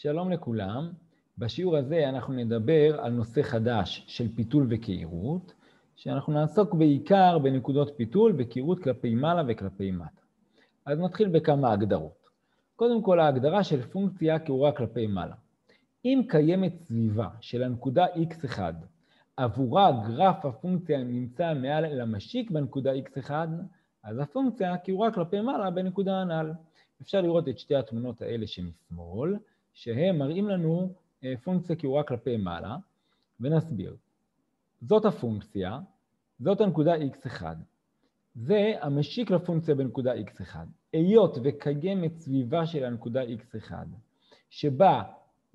שלום לכולם. בשיעור הזה אנחנו נדבר על נושא חדש של פיתול וקעירות, שאנחנו נעסוק בעיקר בנקודות פיתול וקעירות כלפי מעלה וכלפי מטה. אז נתחיל בכמה הגדרות. קודם כל, ההגדרה של פונקציה קעורה כלפי מעלה. אם קיימת סביבה של הנקודה x1, עבורה גרף הפונקציה נמצא מעל למשיק בנקודה x1, אז הפונקציה קעורה כלפי מעלה בנקודה הנ"ל. אפשר לראות את שתי התמונות האלה שמשמאל, שהם מראים לנו פונקציה קעורה כלפי מעלה, ונסביר. זאת הפונקציה, זאת הנקודה x1. זה המשיק לפונקציה בנקודה x1. היות וקיימת סביבה של הנקודה x1, שבה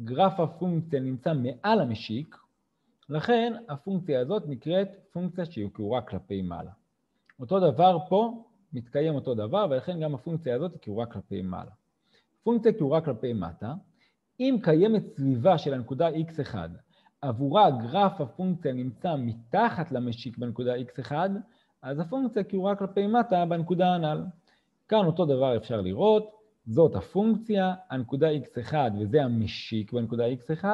גרף הפונקציה נמצא מעל המשיק, לכן הפונקציה הזאת נקראת פונקציה שהיא קעורה כלפי מעלה. אותו דבר פה, מתקיים אותו דבר, ולכן גם הפונקציה הזאת היא קעורה כלפי מעלה. פונקציה קעורה כלפי מטה, אם קיימת סביבה של הנקודה x1, עבורה גרף הפונקציה נמצא מתחת למשיק בנקודה x1, אז הפונקציה קעורה כלפי מטה בנקודה הנ"ל. כאן אותו דבר אפשר לראות, זאת הפונקציה, הנקודה x1 וזה המשיק בנקודה x1,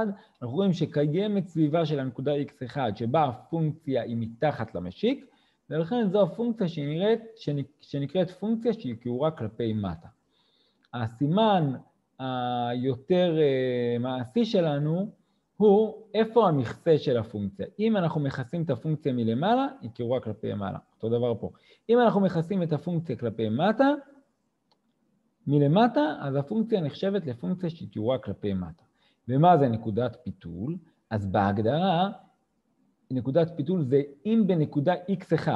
אנחנו רואים שקיימת סביבה של הנקודה x1 שבה הפונקציה היא מתחת למשיק, ולכן זו הפונקציה שנקראת פונקציה שהיא קעורה כלפי מטה. הסימן היותר מעשי שלנו הוא איפה המכסה של הפונקציה. אם אנחנו מכסים את הפונקציה מלמעלה, היא קעורה כלפי מעלה. אותו דבר פה. אם אנחנו מכסים את הפונקציה כלפי מטה, מלמטה, אז הפונקציה נחשבת לפונקציה שהיא קעורה כלפי מטה. ומה זה נקודת פיתול? אז בהגדרה, נקודת פיתול זה אם בנקודה x1,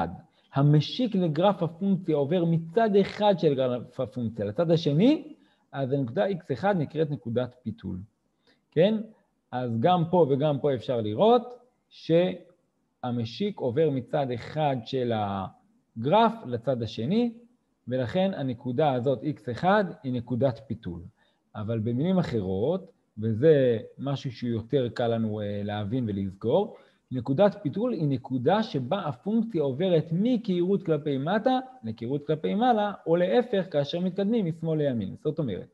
המשיק לגרף הפונקציה עובר מצד אחד של גרף הפונקציה לצד השני, אז הנקודה x1 נקראת נקודת פיתול. כן? אז גם פה וגם פה אפשר לראות שהמשיק עובר מצד אחד של הגרף לצד השני, ולכן הנקודה הזאת x1 היא נקודת פיתול. אבל במילים אחרות, וזה משהו שהוא יותר קל לנו להבין ולזכור, נקודת פיתול היא נקודה שבה הפונקציה עוברת מקעירות כלפי מטה לקעירות כלפי מעלה, או להפך כאשר מתקדמים משמאל לימין. זאת אומרת,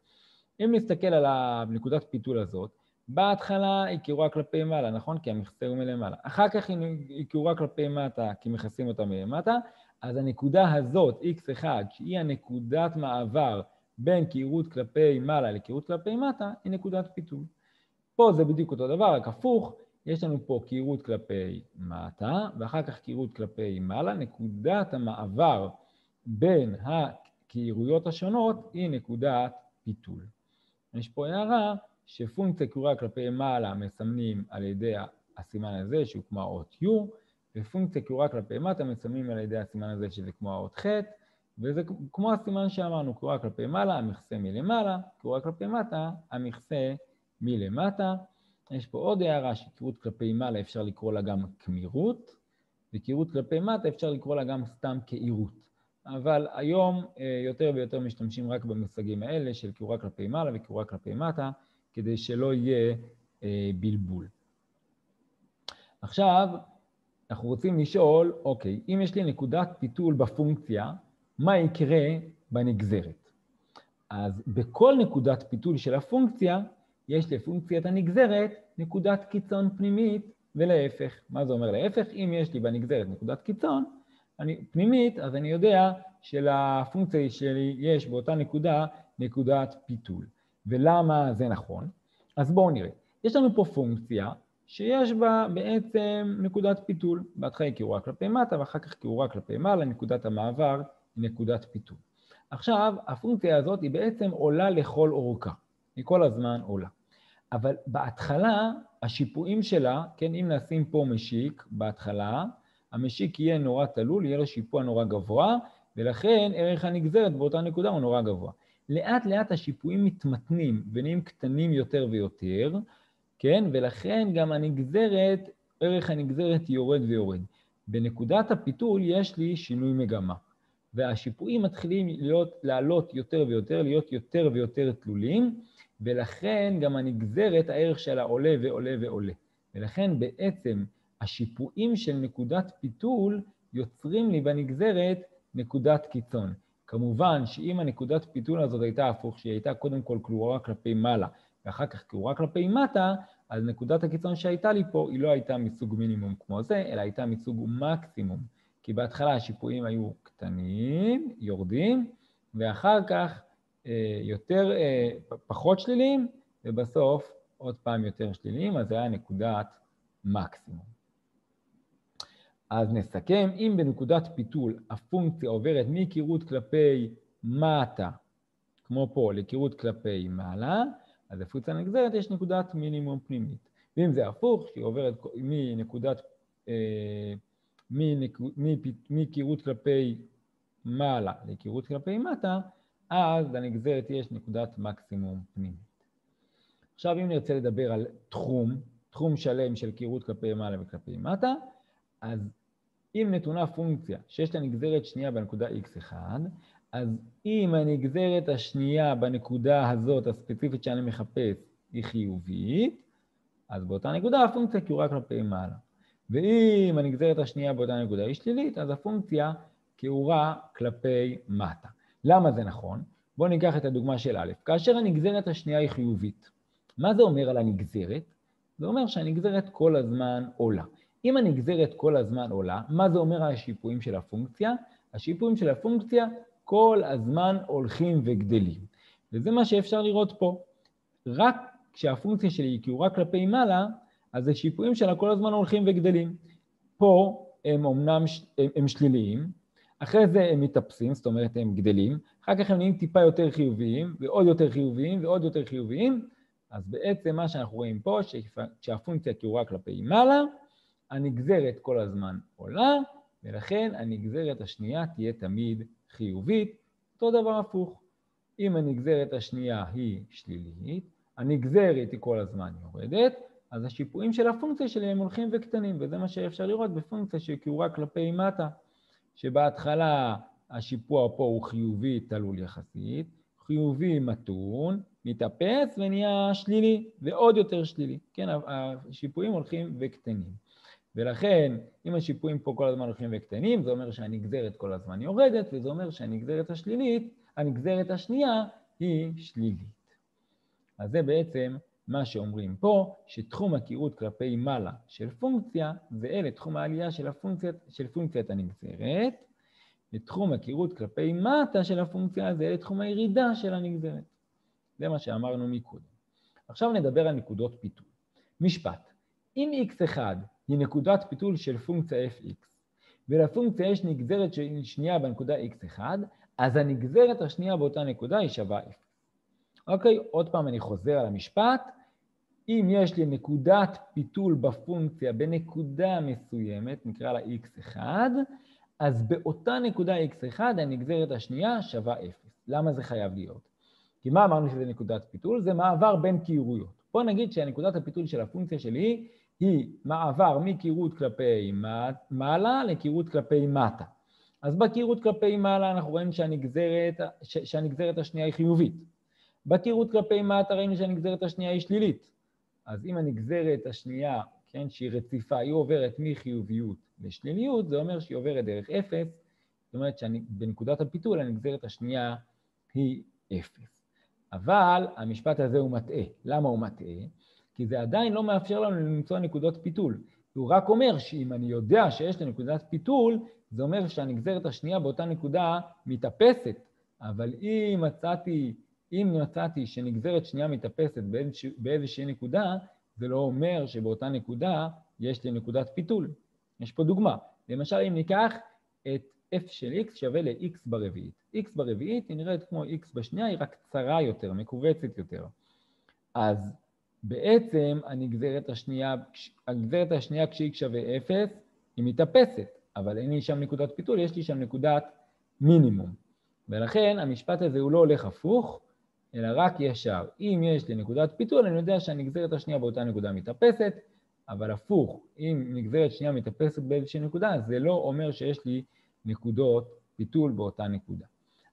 אם נסתכל על הנקודת פיתול הזאת, בהתחלה היא קעורה כלפי מעלה, נכון? כי המכסה הוא מלמעלה. אחר כך היא קעורה כלפי מטה, כי מכסים אותה מלמטה. אז הנקודה הזאת, x1, שהיא הנקודת מעבר בין קעירות כלפי מעלה לקעירות כלפי מטה, היא נקודת פיתול. פה זה בדיוק אותו דבר, רק הפוך. יש לנו פה קעירות כלפי מטה, ואחר כך קעירות כלפי מעלה. נקודת המעבר בין הקעירויות השונות היא נקודת פיתול. יש פה הערה שפונקציה קעורה כלפי מעלה מסמנים על ידי הסימן הזה שהוא כמו האות U, ופונקציה קעורה כלפי מטה מסמנים על ידי הסימן הזה שזה כמו האות ח', וזה כמו הסימן שאמרנו, קעורה כלפי מעלה, המכסה מלמעלה, קעורה כלפי מטה, המכסה מלמטה. יש פה עוד הערה שקעירות כלפי מעלה אפשר לקרוא לה גם קמירות, וקעירות כלפי מטה אפשר לקרוא לה גם סתם קעירות. אבל היום יותר ויותר משתמשים רק במושגים האלה של קעורה כלפי מעלה וקעורה כלפי מטה, כדי שלא יהיה בלבול. עכשיו, אנחנו רוצים לשאול, אוקיי, אם יש לי נקודת פיתול בפונקציה, מה יקרה בנגזרת? אז בכל נקודת פיתול של הפונקציה, יש לפונקציית הנגזרת נקודת קיצון פנימית ולהפך. מה זה אומר להפך? אם יש לי בנגזרת נקודת קיצון פנימית, אז אני יודע שלפונקציה שלי יש באותה נקודה נקודת פיתול. ולמה זה נכון? אז בואו נראה. יש לנו פה פונקציה שיש בה בעצם נקודת פיתול. בהתחלה היא קעורה כלפי מטה ואחר כך קעורה כלפי מעלה, נקודת המעבר היא נקודת פיתול. עכשיו, הפונקציה הזאת היא בעצם עולה לכל אורכה. היא כל הזמן עולה. אבל בהתחלה, השיפועים שלה, כן, אם נשים פה משיק בהתחלה, המשיק יהיה נורא תלול, יהיה לו שיפוע נורא גבוה, ולכן ערך הנגזרת באותה נקודה הוא נורא גבוה. לאט לאט השיפועים מתמתנים ונהיים קטנים יותר ויותר, כן? ולכן גם הנגזרת, ערך הנגזרת יורד ויורד. בנקודת הפיתול יש לי שינוי מגמה, והשיפועים מתחילים לעלות יותר ויותר, להיות יותר ויותר תלולים, ולכן גם הנגזרת, הערך שלה עולה ועולה ועולה. ולכן בעצם השיפועים של נקודת פיתול יוצרים לי בנגזרת נקודת קיצון. כמובן שאם הנקודת פיתול הזאת הייתה הפוך, שהיא הייתה קודם כל קעורה כלפי מעלה, ואחר כך קירורה כלפי מטה, אז נקודת הקיצון שהייתה לי פה היא לא הייתה מסוג מינימום כמו זה, אלא הייתה מסוג מקסימום. כי בהתחלה השיפועים היו קטנים, יורדים, ואחר כך פחות שליליים, ובסוף עוד פעם יותר שליליים, אז זה היה נקודת מקסימום. אז נסכם, אם בנקודת פיתול הפונקציה עוברת מקירות כלפי מטה, כמו פה, לקירות כלפי מעלה, אז בפונקציה הנגזרת יש נקודת מינימום פנימית. ואם זה הפוך, שהיא עוברת מקירות כלפי מעלה לקירות כלפי מטה, אז לנגזרת יש נקודת מקסימום פנימית. עכשיו אם נרצה לדבר על תחום שלם של קירות כלפי מעלה וכלפי מטה, אז אם נתונה פונקציה שיש לה נגזרת שנייה בנקודה x1, אז אם הנגזרת השנייה בנקודה הזאת הספציפית שאני מחפש היא חיובית, אז באותה נקודה הפונקציה קירורה כלפי מעלה. ואם הנגזרת השנייה באותה נקודה היא שלילית, אז הפונקציה קירורה כלפי מטה. למה זה נכון? בואו ניקח את הדוגמה של א', כאשר הנגזרת השנייה היא חיובית. מה זה אומר על הנגזרת? זה אומר שהנגזרת כל הזמן עולה. אם הנגזרת כל הזמן עולה, מה זה אומר על השיפועים של הפונקציה? השיפועים של הפונקציה כל הזמן הולכים וגדלים. וזה מה שאפשר לראות פה. רק כשהפונקציה שלי היא קירורה כלפי מעלה, אז השיפועים שלה כל הזמן הולכים וגדלים. פה הם אומנם הם שליליים, אחרי זה הם מתאפסים, זאת אומרת הם גדלים, אחר כך הם נהיים טיפה יותר חיוביים, ועוד יותר חיוביים, ועוד יותר חיוביים, אז בעצם מה שאנחנו רואים פה, כשהפונקציה קירורה כלפי מעלה, הנגזרת כל הזמן עולה, ולכן הנגזרת השנייה תהיה תמיד חיובית. אותו דבר הפוך. אם הנגזרת השנייה היא שלילית, הנגזרת היא כל הזמן יורדת, אז השיפועים של הפונקציה שלי הם הולכים וקטנים, וזה מה שאפשר לראות בפונקציה שקירורה כלפי מטה, שבהתחלה השיפוע פה הוא חיובי תלול יחסית, חיובי מתון, מתאפס ונהיה שלילי, ועוד יותר שלילי. כן, השיפועים הולכים וקטנים. ולכן, אם השיפועים פה כל הזמן הולכים וקטנים, זה אומר שהנגזרת כל הזמן יורדת, וזה אומר שהנגזרת השלילית, הנגזרת השנייה היא שלילית. אז זה בעצם מה שאומרים פה, שתחום הקירות כלפי מעלה של פונקציה, זה לתחום העלייה של פונקציית הנגזרת, ותחום הקירות כלפי מטה של הפונקציה, זה לתחום הירידה של הנגזרת. זה מה שאמרנו מקודם. עכשיו נדבר על נקודות פיתול. משפט. אם x1 היא נקודת פיתול של פונקציה fx, ולפונקציה יש נגזרת שנייה בנקודה x1, אז הנגזרת השנייה באותה נקודה היא שווה 0. אוקיי, עוד פעם אני חוזר על המשפט. אם יש לי נקודת פיתול בפונקציה בנקודה מסוימת, נקרא לה x1, אז באותה נקודה x1 הנגזרת השנייה שווה 0. למה זה חייב להיות? כי מה אמרנו שזה נקודת פיתול? זה מעבר בין קירויות. בוא נגיד שהנקודת הפיתול של הפונקציה שלי היא מעבר מקירות כלפי מעלה לקירות כלפי מטה. אז בקירות כלפי מעלה אנחנו רואים שהנגזרת השנייה היא חיובית. בקירות כלפי מטה ראינו שהנגזרת השנייה היא שלילית. אז אם הנגזרת השנייה, כן, שהיא רציפה, היא עוברת מחיוביות לשליליות, זה אומר שהיא עוברת דרך 0, זאת אומרת שבנקודת הפיתול הנגזרת השנייה היא 0. אבל המשפט הזה הוא מטעה. למה הוא מטעה? כי זה עדיין לא מאפשר לנו למצוא נקודות פיתול. הוא רק אומר שאם אני יודע שיש לי נקודת פיתול, זה אומר שהנגזרת השנייה באותה נקודה מתאפסת. אבל אם מצאתי שנגזרת שנייה מתאפסת באיזושהי נקודה, זה לא אומר שבאותה נקודה יש לי נקודת פיתול. יש פה דוגמה. למשל, אם ניקח את f של x שווה ל-x ברביעית. x ברביעית היא נראית כמו x בשנייה, היא רק קצרה יותר, מקובצת יותר. אז בעצם הנגזרת השנייה כש-x שווה 0, היא מתאפסת, אבל אין לי שם נקודת פיתול, יש לי שם נקודת מינימום. ולכן המשפט הזה הוא לא הולך הפוך, אלא רק ישר. אם יש לי נקודת פיתול, אני יודע שהנגזרת השנייה באותה נקודה מתאפסת, אבל הפוך, אם נגזרת שנייה מתאפסת באיזושהי נקודה, זה לא אומר שיש לי נקודות פיתול באותה נקודה.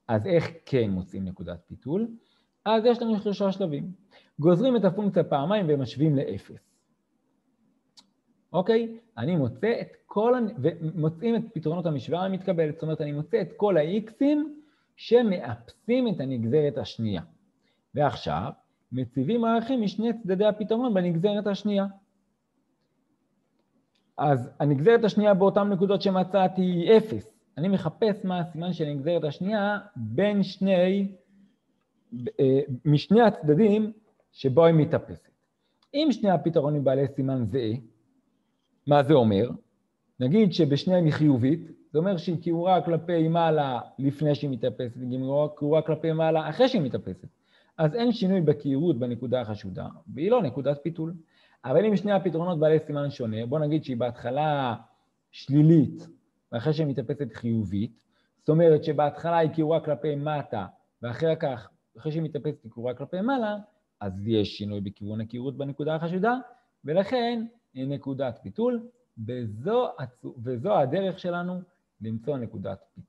אז איך כן מוצאים נקודת פיתול? אז יש לנו 3 שלבים. גוזרים את הפונקציה פעמיים ומשווים ל-0. אוקיי? אני מוצא ומוצאים את פתרונות המשוואה המתקבלת. זאת אומרת, אני מוצא את כל ה-x'ים שמאפסים את הנגזרת השנייה. ועכשיו, מציבים ערכים משני צדדי הפתרון בנגזרת השנייה. אז הנגזרת השנייה באותן נקודות שמצאתי היא 0. אני מחפש מה הסימן של הנגזרת השנייה בין משני הצדדים שבו היא מתאפסת. אם שני הפתרונים בעלי סימן זהה, מה זה אומר? נגיד שבשניהם היא חיובית, זה אומר שהיא קירורה כלפי מעלה לפני שהיא מתאפסת, וקירורה כלפי מעלה אחרי שהיא מתאפסת. אז אין שינוי בקירות בנקודה החשודה, והיא לא נקודת פיתול. אבל אם שני הפתרונות בעלי סימן שונה, בוא נגיד שהיא בהתחלה שלילית, ואחרי שהיא מתאפסת חיובית, זאת אומרת שבהתחלה היא קירורה כלפי מטה, ואחרי כך, אחרי שהיא מתאפסת היא קירורה כלפי מעלה, אז יש שינוי בכיוון הקירות בנקודה החשודה, ולכן היא נקודת פיתול, וזו הדרך שלנו למצוא נקודת פיתול.